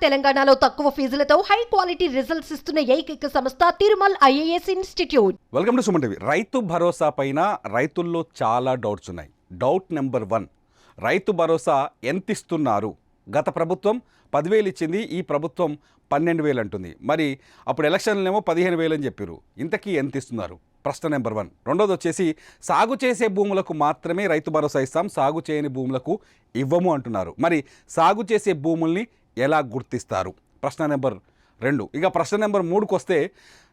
తెలంగాణలో తక్కువ ఫీజులతో high quality results ఇస్తున్న ఏకైక సంస్థ Tirumal IAS institute. Welcome to Suman TV. Rythu Bharosa పైన రైతుల్లో చాలా డౌట్స్ ఉన్నాయి. డౌట్ నెంబర్ 1, రైతు భరోసా ఎంత ఇస్తున్నారు? గత ప్రభుత్వం 10,000 ఇచ్చింది, ఈ ప్రభుత్వం 12,000 అంటుంది. మరి అప్పుడు ఎలక్షన్లేమో 15,000 అని చెప్పారు. ఇంతకీ ఎంత ఇస్తున్నారు? ప్రశ్న నెంబర్ 1. రెండోది వచ్చేసి సాగు చేసే భూములకు మాత్రమే రైతు భరోసా ఇస్తాం, సాగు చేయని భూములకు ఇవ్వము అంటున్నారు. మరి సాగు చేసే భూముల్ని ఎలా గుర్తిస్తారు? ప్రశ్న నెంబర్ 2. ఇక ప్రశ్న నెంబర్ 3కు వస్తే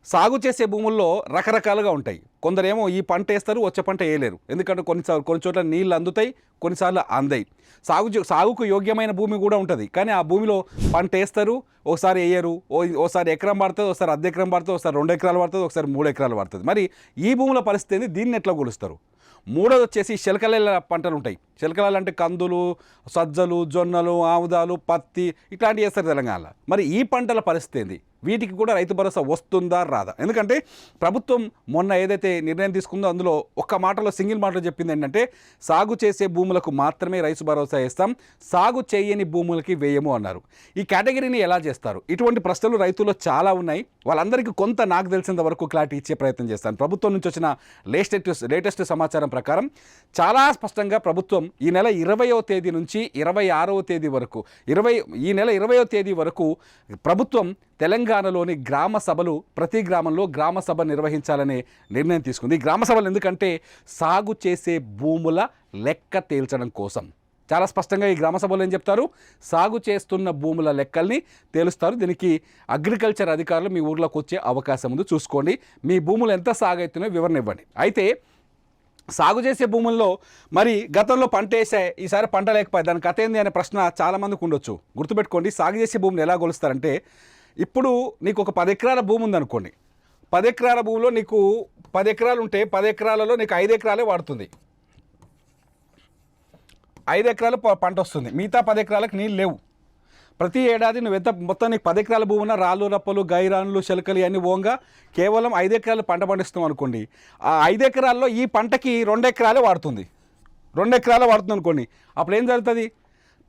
సాగు చేసే భూముల్లో రకరకాలుగా ఉంటాయి. కొందరేమో ఈ పంట వేస్తారు, వచ్చే పంట వేయలేరు. ఎందుకంటే కొన్ని చోట్ల నీళ్ళు అందుతాయి, కొన్నిసార్లు అందాయి. సాగుకు యోగ్యమైన భూమి కూడా ఉంటుంది, కానీ ఆ భూమిలో పంట వేస్తారు, ఒకసారి వేయరు. ఓసారి ఎకరం పడుతుంది, ఒకసారి అర్ధ ఎకరం పడుతుంది, ఒకసారి 2 ఎకరాలు పడుతుంది, ఒకసారి 3 ఎకరాలు పడుతుంది. మరి ఈ భూముల పరిస్థితి దీన్ని ఎట్లా కొలుస్తారు? మూడోది వచ్చేసి చిలకల పంటలు ఉంటాయి. చిలకలు అంటే కందులు, సజ్జలు, జొన్నలు, ఆముదాలు, పత్తి ఇట్లాంటివి వేస్తారు తెలంగాణలో. మరి ఈ పంటల పరిస్థితి ఏంది? వీటికి కూడా రైతు భరోసా వస్తుందా రాదా? ఎందుకంటే ప్రభుత్వం మొన్న ఏదైతే నిర్ణయం తీసుకుందో అందులో ఒక్క మాటలో సింగిల్ మాటలో చెప్పింది ఏంటంటే సాగు చేసే భూములకు మాత్రమే రైతు భరోసా ఇస్తాం, సాగు చేయని భూములకి వేయము అన్నారు. ఈ కేటగిరీని ఎలా చేస్తారు? ఇటువంటి ప్రశ్నలు రైతుల్లో చాలా ఉన్నాయి. వాళ్ళందరికీ కొంత నాకు తెలిసినంత వరకు క్లారిటీ ఇచ్చే ప్రయత్నం చేస్తాను. ప్రభుత్వం నుంచి వచ్చిన లేటెస్ట్ సమాచారం ప్రకారం చాలా స్పష్టంగా ప్రభుత్వం ఈ నెల 20వ తేదీ నుంచి 26వ తేదీ వరకు ఈ నెల 20వ తేదీ వరకు ప్రభుత్వం తెలంగాణలోని గ్రామ సభలు, ప్రతి గ్రామంలో గ్రామ సభ నిర్వహించాలనే నిర్ణయం తీసుకుంది. ఈ గ్రామ సభలు ఎందుకంటే సాగు చేసే భూముల లెక్క తేల్చడం కోసం. చాలా స్పష్టంగా ఈ గ్రామ సభలో ఏం చెప్తారు? సాగు చేస్తున్న భూముల లెక్కల్ని తేలుస్తారు. దీనికి అగ్రికల్చర్ అధికారులు మీ ఊర్లోకి వచ్చే అవకాశం ఉంది, చూసుకోండి. మీ భూములు ఎంత సాగు అవుతున్నాయో వివరణ ఇవ్వండి. అయితే సాగు చేసే భూముల్లో మరి గతంలో పంట వేసే, ఈసారి పంట లేకపోయి దాని కథ ఏంది అనే ప్రశ్న చాలామందికి ఉండొచ్చు. గుర్తుపెట్టుకోండి, సాగు చేసే భూములు ఎలా కొలుస్తారంటే, ఇప్పుడు నీకు ఒక 10 ఎకరాల భూమి ఉందనుకోండి. 10 ఎకరాల భూమిలో నీకు 10 ఎకరాలు ఉంటే 10 ఎకరాలలో నీకు 5 ఎకరాలే వాడుతుంది. 5 ఎకరాలు పంట వస్తుంది, మిగతా 10 ఎకరాలకు నీళ్ళు లేవు. ప్రతి ఏడాది నువ్వు మొత్తం నీకు 10 ఎకరాల భూమి ఉన్న రాళ్ళు, రప్పలు, గైరాన్లు, శలకలు అన్నీ ఓంగా కేవలం 5 ఎకరాలు పంట పండిస్తాం అనుకోండి. ఆ 5 ఎకరాల్లో ఈ పంటకి 2 ఎకరాలే వాడుతుంది. 2 ఎకరాలు వాడుతుంది అనుకోండి. అప్పుడు ఏం జరుగుతుంది?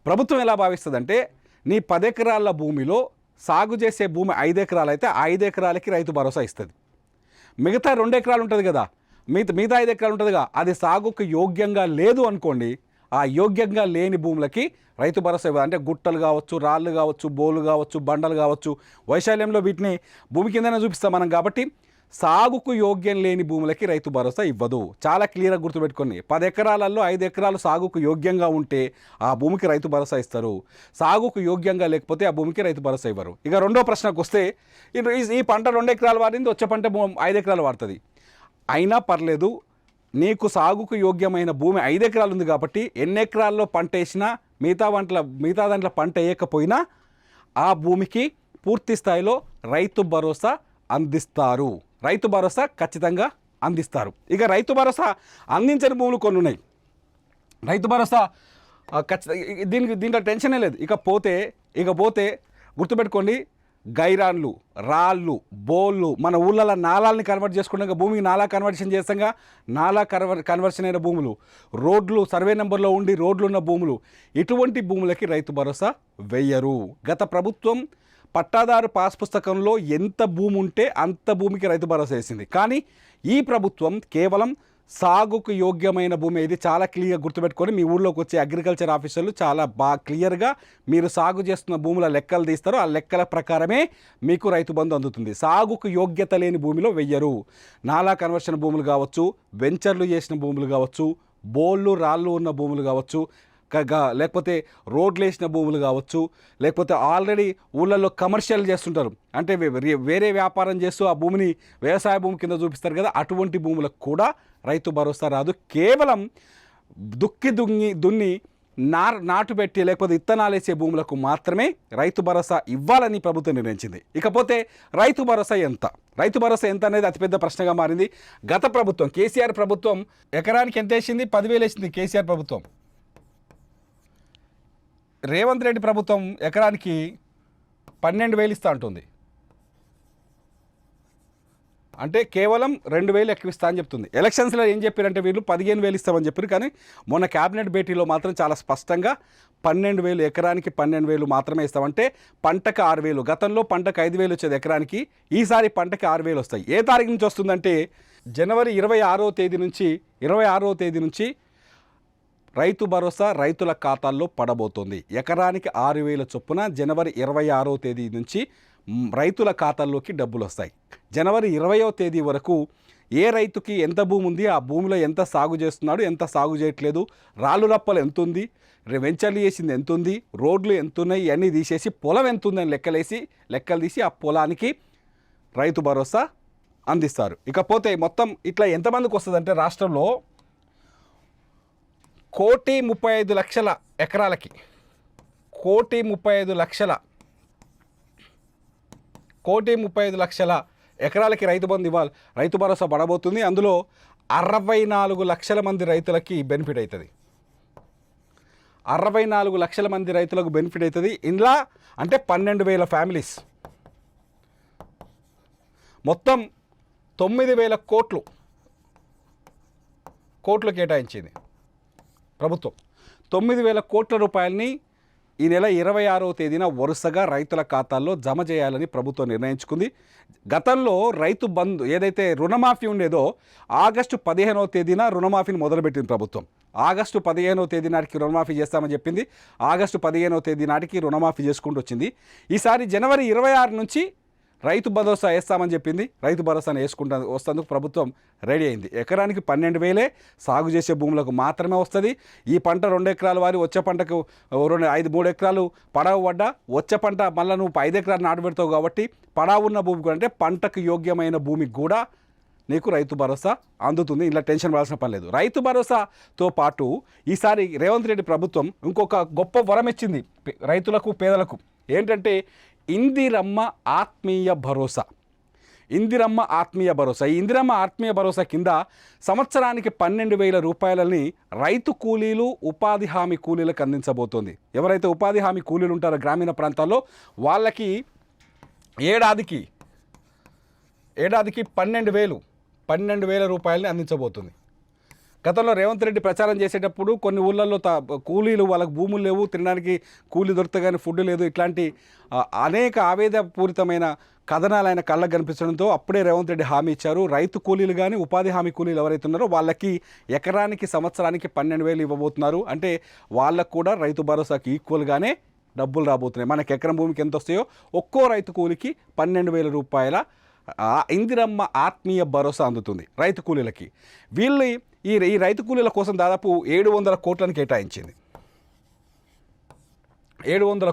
ప్రభుత్వం ఎలా భావిస్తుంది అంటే, నీ 10 ఎకరాల భూమిలో సాగు చేసే భూమి 5 ఎకరాలు అయితే 5 ఎకరాలకి రైతు భరోసా ఇస్తుంది. మిగతా 2 ఎకరాలు ఉంటుంది కదా, మిగతా 5 ఎకరాలు ఉంటుందిగా, అది సాగుకు యోగ్యంగా లేదు అనుకోండి. ఆ యోగ్యంగా లేని భూములకి రైతు భరోసా ఇవ్వదు. అంటే గుట్టలు కావచ్చు, రాళ్ళు కావచ్చు, బోలు కావచ్చు, బండలు కావచ్చు, వైశాల్యంలో వీటిని భూమి కిందనే చూపిస్తాం మనం. కాబట్టి సాగుకు యోగ్యం లేని భూములకి రైతు భరోసా ఇవ్వదు. చాలా క్లియర్గా గుర్తుపెట్టుకోండి. 10 ఎకరాలలో 5 ఎకరాలు సాగుకు యోగ్యంగా ఉంటే ఆ భూమికి రైతు భరోసా ఇస్తారు. సాగుకు యోగ్యంగా లేకపోతే ఆ భూమికి రైతు భరోసా ఇవ్వరు. ఇక రెండో ప్రశ్నకు వస్తే, ఈ పంట 2 ఎకరాలు వాడింది, వచ్చే పంట 5 ఎకరాలు వాడుతుంది. అయినా పర్లేదు, నీకు సాగుకు యోగ్యమైన భూమి 5 ఎకరాలు ఉంది కాబట్టి ఎన్ని ఎకరాల్లో పంట వేసినా మిగతా దాంట్లో పంట వేయకపోయినా ఆ భూమికి పూర్తి స్థాయిలో రైతు భరోసా అందిస్తారు. రైతు భరోసా ఖచ్చితంగా అందిస్తారు. ఇక రైతు భరోసా అందించని భూములు కొన్ని ఉన్నాయి. రైతు భరోసా దీంట్లో టెన్షనే లేదు. ఇకపోతే గుర్తుపెట్టుకోండి, గైరాన్లు, రాళ్ళు, బోళ్ళు, మన ఊళ్ళలో నాలాల్ని కన్వర్ట్ చేసుకున్నాక భూమికి నాలా కన్వర్షన్ చేస్తాగా, నాలా కన్వర్షన్ అయిన భూములు, రోడ్లు సర్వే నెంబర్లో ఉండి రోడ్లు ఉన్న భూములు, ఇటువంటి భూములకి రైతు భరోసా వెయ్యరు. గత ప్రభుత్వం పట్టాదారు పాస్ పుస్తకంలో ఎంత భూమి ఉంటే అంత భూమికి రైతు భరోసా వేసింది. కానీ ఈ ప్రభుత్వం కేవలం సాగుకు యోగ్యమైన భూమి, ఇది చాలా క్లియర్గా గుర్తుపెట్టుకొని మీ ఊళ్ళోకి వచ్చే అగ్రికల్చర్ ఆఫీసర్లు చాలా బాగా క్లియర్గా మీరు సాగు చేస్తున్న భూముల లెక్కలు తీస్తారు. ఆ లెక్కల ప్రకారమే మీకు రైతు బంధు అందుతుంది. సాగుకు యోగ్యత లేని భూమిలో వెయ్యరు. నాలా కన్వర్షన్ భూములు కావచ్చు, వెంచర్లు చేసిన భూములు కావచ్చు, బోళ్ళు రాళ్ళు ఉన్న భూములు కావచ్చు, లేకపోతే రోడ్లు వేసిన భూములు కావచ్చు, లేకపోతే ఆల్రెడీ ఊళ్ళల్లో కమర్షియల్ చేస్తుంటారు, అంటే వేరే వ్యాపారం చేస్తూ ఆ భూమిని వ్యవసాయ భూమి కింద చూపిస్తారు కదా, అటువంటి భూములకు కూడా రైతు భరోసా రాదు. కేవలం దున్ని నాటు పెట్టి లేకపోతే ఇత్తనాలు వేసే భూములకు మాత్రమే రైతు భరోసా ఇవ్వాలని ప్రభుత్వం నిర్ణయించింది. ఇకపోతే రైతు భరోసా ఎంత అనేది అతిపెద్ద ప్రశ్నగా మారింది. గత ప్రభుత్వం కేసీఆర్ ప్రభుత్వం ఎకరానికి ఎంత వేసింది? 10,000 వేసింది కేసీఆర్ ప్రభుత్వం. రేవంత్ రెడ్డి ప్రభుత్వం ఎకరానికి 12,000 ఇస్తా అంటుంది. అంటే కేవలం 2,000 ఎక్కువ ఇస్తా అని చెప్తుంది. ఎలక్షన్స్లో ఏం చెప్పారంటే వీళ్ళు 15,000 ఇస్తామని చెప్పారు, కానీ మొన్న క్యాబినెట్ భేటీలో మాత్రం చాలా స్పష్టంగా 12,000 ఎకరానికి 12,000 మాత్రమే ఇస్తామంటే పంటకు 6,000. గతంలో పంటకు 5,000 వచ్చేది ఎకరానికి, ఈసారి పంటకి 6,000 వస్తాయి. ఏ తారీఖు నుంచి వస్తుందంటే జనవరి 26వ తేదీ నుంచి రైతు భరోసా రైతుల ఖాతాల్లో పడబోతోంది. ఎకరానికి 6,000 చొప్పున జనవరి 26వ తేదీ నుంచి రైతుల ఖాతాల్లోకి డబ్బులు వస్తాయి. జనవరి 20వ తేదీ వరకు ఏ రైతుకి ఎంత భూమి ఉంది, ఆ భూమిలో ఎంత సాగు చేస్తున్నాడు, ఎంత సాగు చేయట్లేదు, రాళ్ళు రప్పలు ఎంత ఉంది, వెంచర్లు చేసింది ఎంత ఉంది, రోడ్లు ఎంత ఉన్నాయి, ఇవన్నీ తీసేసి పొలం ఎంత ఉందని లెక్కలు తీసి ఆ పొలానికి రైతు భరోసా అందిస్తారు. ఇకపోతే మొత్తం ఇట్లా ఎంతమందికి వస్తుందంటే రాష్ట్రంలో 1,35,00,000 ఎకరాలకి 1,35,00,000 ఎకరాలకి రైతు భరోసా పడబోతుంది. అందులో 64 లక్షల మంది రైతులకి బెనిఫిట్ అవుతుంది. 64 లక్షల మంది రైతులకు బెనిఫిట్ అవుతుంది. ఇందులో అంటే 12,000 ఫ్యామిలీస్, మొత్తం 9,000 కోట్లు కేటాయించింది ప్రభుత్వం. 9,000 కోట్ల రూపాయలని ఈ నెల 26వ తేదీన వరుసగా రైతుల ఖాతాల్లో జమ చేయాలని ప్రభుత్వం నిర్ణయించుకుంది. గతంలో రైతు బంధు ఏదైతే రుణమాఫీ ఉండేదో ఆగస్టు 15వ తేదీన రుణమాఫీని మొదలుపెట్టింది ప్రభుత్వం. ఆగస్టు 15వ తేదీ నాటికి రుణమాఫీ చేస్తామని చెప్పింది. ఆగస్టు 15వ తేదీ నాటికి రుణమాఫీ చేసుకుంటూ వచ్చింది. ఈసారి జనవరి 26 నుంచి రైతు భరోసా వేస్తామని చెప్పింది. రైతు భరోసాను వస్తేందుకు ప్రభుత్వం రెడీ అయింది. ఎకరానికి 12,000 సాగు చేసే భూములకు మాత్రమే వస్తుంది. ఈ పంట 2 ఎకరాల వారి వచ్చే పంటకు 3 ఎకరాలు పడావు పడ్డా వచ్చే పంట మళ్ళీ నువ్వు 5 ఎకరాలు నాటు పెడతావు కాబట్టి పడావు ఉన్న భూమి కూడా అంటే పంటకు యోగ్యమైన భూమికి కూడా నీకు రైతు భరోసా అందుతుంది. ఇలా టెన్షన్ పడాల్సిన పని లేదు. రైతు భరోసాతో పాటు ఈసారి రేవంత్ రెడ్డి ప్రభుత్వం ఇంకొక గొప్ప వరం ఇచ్చింది రైతులకు, పేదలకు. ఏంటంటే ఇందిరమ్మ ఆత్మీయ భరోసా. ఈ ఇందిరమ్మ ఆత్మీయ భరోసా కింద సంవత్సరానికి 12,000 రూపాయలని రైతు కూలీలు, ఉపాధి హామీ కూలీలకు అందించబోతోంది. ఎవరైతే ఉపాధి హామీ కూలీలు ఉంటారో గ్రామీణ ప్రాంతాల్లో వాళ్ళకి ఏడాదికి 12,000 రూపాయలని అందించబోతుంది. గతంలో రేవంత్ రెడ్డి ప్రచారం చేసేటప్పుడు కొన్ని ఊళ్ళల్లో కూలీలు వాళ్ళకి భూములు లేవు, తినడానికి కూలీ దొరుకుతా కానీ ఫుడ్ లేదు, ఇట్లాంటి అనేక ఆవేదపూరితమైన కథనాలు ఆయన కళ్ళకు కనిపించడంతో అప్పుడే రేవంత్ రెడ్డి హామీ ఇచ్చారు. రైతు కూలీలు కానీ ఉపాధి హామీ కూలీలు ఎవరైతే ఉన్నారో వాళ్ళకి ఎకరానికి సంవత్సరానికి 12,000 ఇవ్వబోతున్నారు. అంటే వాళ్ళకు కూడా రైతు భరోసాకి ఈక్వల్గానే డబ్బులు రాబోతున్నాయి. మనకి ఎకరం భూమికి ఎంత వస్తాయో ఒక్కో రైతు కూలికి 12,000 రూపాయల ఇందిరమ్మ ఆత్మీయ భరోసా అందుతుంది రైతు కూలీలకి. వీళ్ళు ఈ రైతు కూలీల కోసం దాదాపు 700 కోట్లను కేటాయించింది. 700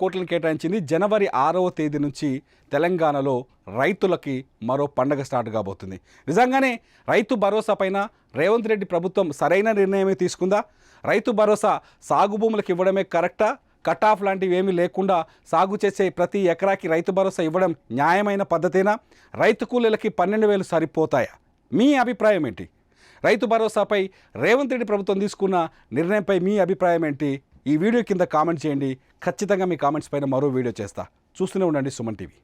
కోట్లను కేటాయించింది. జనవరి 6వ తేదీ నుంచి తెలంగాణలో రైతులకి మరో పండగ స్టార్ట్ కాబోతుంది. నిజంగానే రైతు భరోసా పైన రేవంత్ రెడ్డి ప్రభుత్వం సరైన నిర్ణయమే తీసుకుందా? రైతు భరోసా సాగు భూములకు ఇవ్వడమే కరెక్టా? కట్ ఆఫ్ లాంటివి ఏమీ లేకుండా సాగు చేసే ప్రతి ఎకరాకి రైతు భరోసా ఇవ్వడం న్యాయమైన పద్ధతేనా? రైతు కూలీలకి 12,000 సరిపోతాయా? మీ అభిప్రాయం ఏంటి? రైతు భరోసాపై రేవంత్ రెడ్డి ప్రభుత్వం తీసుకున్న నిర్ణయంపై మీ అభిప్రాయం ఏంటి? ఈ వీడియో కింద కామెంట్ చేయండి. ఖచ్చితంగా మీ కామెంట్స్ పైన మరో వీడియో చేస్తా. చూస్తూనే ఉండండి సుమన్ టీవీ.